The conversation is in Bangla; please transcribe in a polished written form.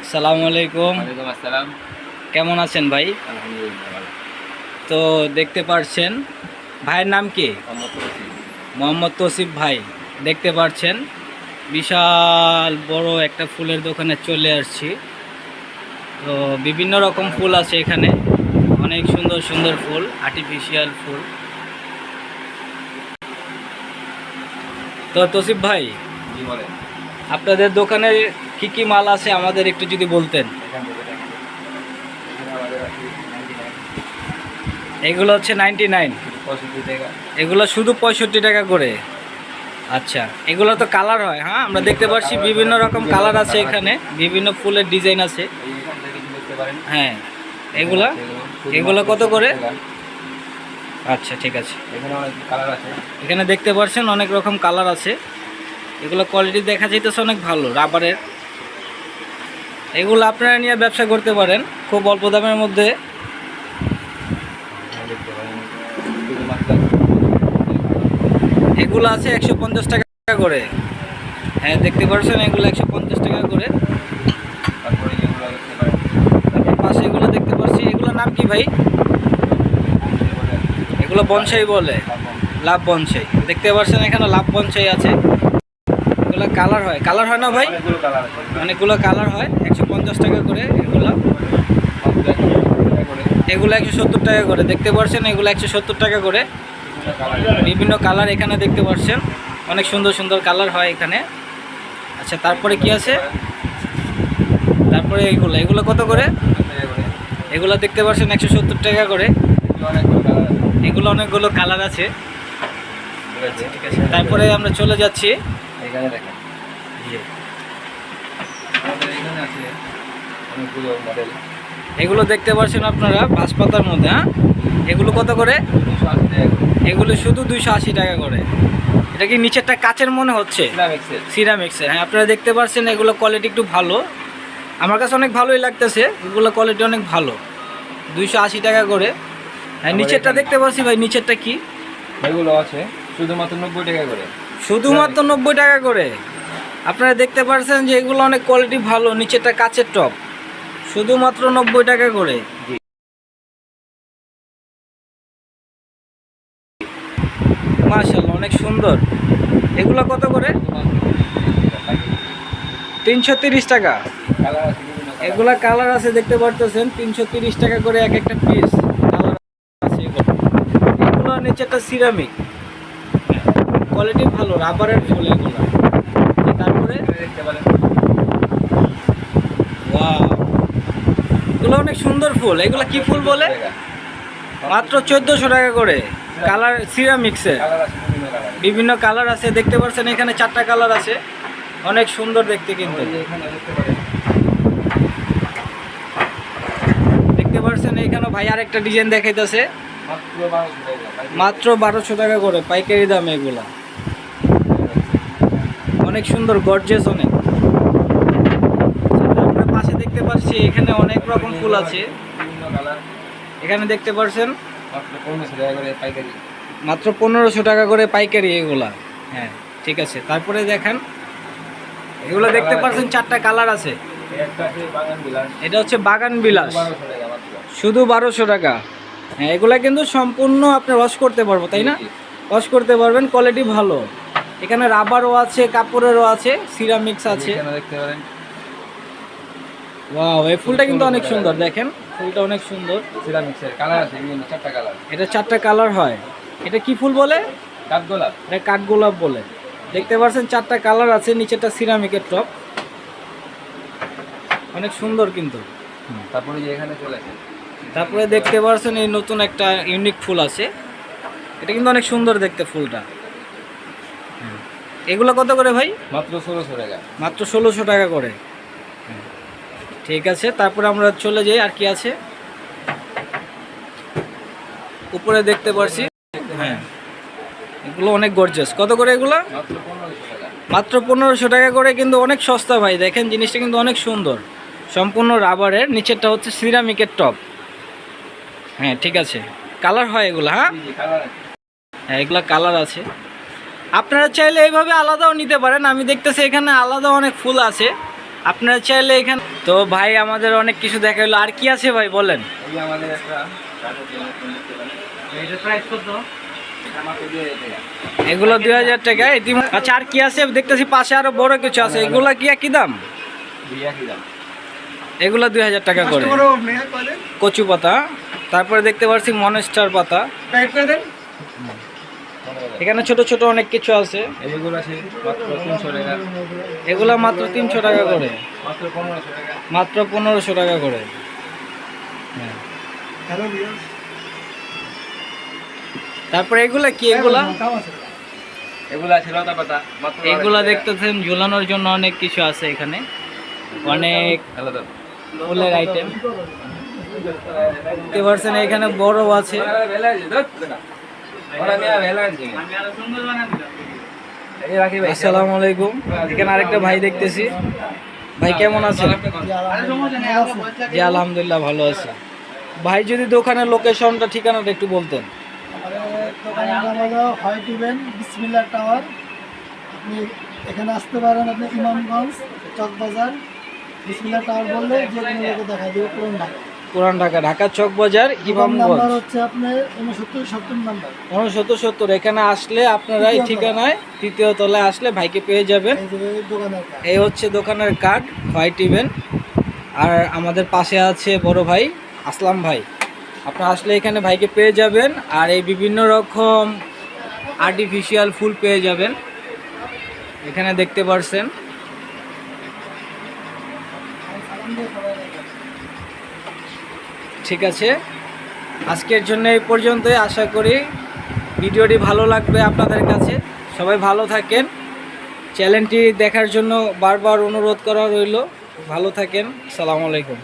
আসসালামু আলাইকুম। ওয়ালাইকুম আসসালাম। কেমন আছেন ভাই? আলহামদুলিল্লাহ ভালো। তো দেখতে পাচ্ছেন ভাইয়ের নাম কি? মোহাম্মদ তৌসিফ। মোহাম্মদ তৌসিফ ভাই। দেখতে পাচ্ছেন বিশাল বড় একটা ফুলের দোকানে চলে আসছি। তো বিভিন্ন রকম ফুল আছে এখানে, অনেক সুন্দর সুন্দর ফুল, আর্টিফিশিয়াল ফুল। তো তৌসিফ ভাই, জি বলেন। আপনাদের দোকানে কি কি মাল আছে আমাদের একটু যদি বলতেন। এখান থেকে দেখেন। এখানে আমাদের আছে 99 এগুলো হচ্ছে 99, 65 টাকা। এগুলো শুধু 65 টাকা করে। আচ্ছা, এগুলো তো কালার হয়। হ্যাঁ, আমরা দেখতে পাচ্ছি বিভিন্ন রকম কালার আছে এখানে, বিভিন্ন ফুলের ডিজাইন আছে। এইখান থেকে কি দেখতে পারেন। হ্যাঁ, এগুলা এগুলো কত করে? আচ্ছা, ঠিক আছে। এখানে অনেক কালার আছে। এখানে দেখতে পাচ্ছেন অনেক রকম কালার আছে। এগুলো কোয়ালিটি দেখা যাইতেছে অনেক ভালো, রাবারের। এগুলো আপনারা নিয়ে ব্যবসা করতে পারেন খুব অল্প দামের মধ্যে। এখানে দেখতে পারেন শুধুমাত্র এগুলো আছে 150 টাকা করে। হ্যাঁ, দেখতে পাচ্ছেন এগুলো 150 টাকা করে। তারপরে এগুলো দেখতে পারেন। তারপর পাশে এগুলো দেখতে পাচ্ছি, এগুলোর নাম কি ভাই? এগুলো বনসাই বলে, লাভ বনসাই। দেখতে পাচ্ছেন এখানে লাভ বনসাই আছে। এগুলো কালার হয়, কালার হয় না ভাই? অনেকগুলো কালার আছে। অনেকগুলো কালার হয়, 150 টাকা করে এগুলো। এগুলো 170 টাকা করে। দেখতে পাচ্ছেন এগুলো 170 টাকা করে। বিভিন্ন কালার এখানে দেখতে পাচ্ছেন, অনেক সুন্দর সুন্দর কালার হয় এখানে। আচ্ছা, তারপরে কি আছে? তারপরে এগুলো এগুলো কত করে? এগুলো দেখতে পাচ্ছেন 170 টাকা করে। এগুলো অনেকগুলো কালার আছে। ঠিক আছে, তারপরে আমরা চলে যাচ্ছি। এখানে দেখেন জি, আমাদের এখানে আছে অনেকগুলো মডেল। এগুলো দেখতে পাচ্ছেন আপনারা বাঁশপাতার মধ্যে। হ্যাঁ, এগুলো কত করে? 280 টাকা করে। এগুলো শুধু 280 টাকা করে। এটা কি নিচেরটা কাচের মনে হচ্ছে? সিরামিক্সের। হ্যাঁ, আপনারা দেখতে পাচ্ছেন এগুলো কোয়ালিটি একটু ভালো, আমার কাছে অনেক ভালোই লাগতেছে। এগুলো কোয়ালিটি অনেক ভালো, 280 টাকা করে। হ্যাঁ, নিচেরটা দেখতে পাচ্ছি ভাই, নিচেরটা কি? এগুলো আছে শুধুমাত্র 90 টাকা করে। শুধুমাত্র 90 টাকা করে। আপনারা দেখতে পাচ্ছেন যে এগুলো অনেক কোয়ালিটি ভালো, নিচেরটা কাচের টপ, শুধুমাত্র 90 টাকা করে। মাশাআল্লাহ, অনেক সুন্দর। এগুলো কত করে? 330 টাকা। কালার আছে বিভিন্ন কালার। এগুলা কালার আছে, দেখতে পারতেছেন 330 টাকা করে এক একটা পিস কালার আছে। এগুলো নিচেরটা সিরামিক, কোয়ালিটি ভালো, রাবারের ফুল এগুলো। তারপরে দেখতে পারেন ওয়াও, এগুলো অনেক সুন্দর ফুল। এগুলো কি ফুল বলে? মাত্র 1400 টাকা করে। কালার সিরামিক্সের, কালার আছে বিভিন্ন কালার। বিভিন্ন কালার আছে। দেখতে পাচ্ছেন এখানে 4টা কালার আছে, অনেক সুন্দর দেখতে। কিন্তু এখানে দেখতে পারেন দেখতে পাচ্ছেন এখানে ভাই আরেকটা ডিজাইন দেখাইতেছে, মাত্র 1200 টাকা। মাত্র 1200 টাকা করে পাইকারি দাম। এগুলা অনেক সুন্দর, গর্জিয়াস অনেক। তারপরে পাশে দেখতে পাচ্ছি এখানে অনেক রকম ফুল আছে। বিভিন্ন কালার এখানে দেখতে পাচ্ছেন মাত্র 1500 টাকা করে পাইকারি। মাত্র 1500 টাকা করে পাইকারি এগুলা। হ্যাঁ, ঠিক আছে। তারপরে দেখেন এগুলো দেখতে পাচ্ছেন 4টা কালার আছে। একটা আছে বাগান বিলাস। এটা হচ্ছে বাগান বিলাস, 1200 টাকা মাত্র। শুধু 1200 টাকা। হ্যাঁ, এগুলা কিন্তু সম্পূর্ণ আপনি ওয়াশ করতে পারবো, তাই না? ওয়াশ করতে পারবেন, কোয়ালিটি ভালো। এখানে রাবারও আছে, কাপড়েরও আছে, সিরামিক্স আছে। এখানে দেখতে পারেন ওয়াও, এই ফুলটা কিন্তু অনেক সুন্দর। দেখেন ফুলটা অনেক সুন্দর। সিরামিক্সের কালার আছে বিভিন্ন 4টা কালার। এটা 4টা কালার হয়। এটা কি ফুল বলে? কাঠগোলাপ। এটা কাঠগোলাপ বলে। দেখতে পাচ্ছেন 4টা কালার আছে, নিচেটা সিরামিকের টপ, অনেক সুন্দর কিন্তু। তারপরে যে এখানে চলে আসেন। তারপরে দেখতে পাচ্ছেন এই নতুন একটা ইউনিক ফুল আছে, এটা কিন্তু অনেক সুন্দর দেখতে ফুলটা। এগুলো কত করে ভাই? মাত্র 1600 টাকা। মাত্র 1600 টাকা করে। ঠিক আছে, তারপরে আমরা চলে যাই। আর কি আছে? উপরে দেখতে পাচ্ছি, হ্যাঁ, এগুলো অনেক গর্জিয়াস। কত করে এগুলো? মাত্র 1500 টাকা। মাত্র 1500 টাকা করে, কিন্তু অনেক সস্তা ভাই। দেখেন জিনিসটা কিন্তু অনেক সুন্দর, সম্পূর্ণ রাবারের, নিচেরটা হচ্ছে সিরামিকের টপ। হ্যাঁ, ঠিক আছে। কালার হয় এগুলো? হ্যাঁ, জি কালার আছে। হ্যাঁ, এগুলো কালার আছে। আপনারা চাইলে এইভাবে আলাদাও নিতে পারেন। আমি দেখতেছি এখানে আলাদা অনেক ফুল আছে, আপনারা চাইলে এখানে তো ভাই আমাদের অনেক কিছু দেখাইলো। আর কি আছে ভাই বলেন? এই আমাদের একটা কাঠের জিনিস দেখতে পারেন। এটার প্রাইস কত? এটা মাত্র 2000 টাকা। এগুলো 2000 টাকা। আচ্ছা আর কি আছে দেখতেছি পাশে আরো বড় কিছু আছে, এগুলা কি একই দাম? একই দাম। এগুলো 2000 টাকা করে কচু পাতা। তারপরে দেখতে পাচ্ছি মনস্টার পাতা। এখানে ছোট ছোট অনেক কিছু আছে। এইগুলো আছে মাত্র 300 টাকা। এগুলা মাত্র 300 টাকা করে, মাত্র 1500 টাকা। মাত্র 1500 টাকা করে। হ্যাঁ। তারপরে এগুলা কি? এগুলা এগুলো আছে লতা পাতা মাত্র। এগুলা দেখতেছেন ঝুলানোর জন্য অনেক কিছু আছে এখানে, অনেক আলাদা ফুলের আইটেম দেখতে পাচ্ছেন। এখানে বড় আছে। ভেলা আছে ধর ওরা নিয়া ভেলা আছে। এই রাখি ভাই। আসসালামু আলাইকুম। এখানে আরেকটা ভাই দেখতেছি। ভাই কেমন আছেন? জি আলহামদুলিল্লাহ ভালো আছি। ভাই যদি দোকানের লোকেশনটা ঠিকানাটা একটু বলতেন। দোকানের নাম হলো হোয়াইট ইভেন বিসমিল্লাহ টাওয়ার। আপনি এখানে আসতে পারেন, আপনি ইমামগঞ্জ চকবাজার বিসমিল্লাহ টাওয়ার বললে যে কোনো লোকে দেখা দেবে। পুরান ঢাকা, ঢাকা চক বাজার, ইমামগঞ্জ। নাম্বার হচ্ছে আপনার 6970 নাম্বার। 6970। এখানে আসলে আপনারা এই ঠিকানায় তৃতীয় তলায় আসলে ভাইকে পেয়ে যাবেন। এই যে দোকানের কাজ। এই হচ্ছে দোকানের কার্ড হোয়াইট ইভেন। আর আমাদের পাশে আছে বড় ভাই আসলাম ভাই। আপনারা আসলে এখানে ভাইকে পেয়ে যাবেন। আর এই বিভিন্ন রকম আর্টিফিশিয়াল ফুল পেয়ে যাবেন এখানে দেখতে পারছেন। ঠিক আছে, আজকের জন্য এই পর্যন্তই। আশা করি ভিডিওটি ভালো লাগবে আপনাদের কাছে। সবাই ভালো থাকেন। চ্যানেলটি দেখার জন্য বারবার অনুরোধ করা রইল। ভালো থাকেন। আসসালামু আলাইকুম।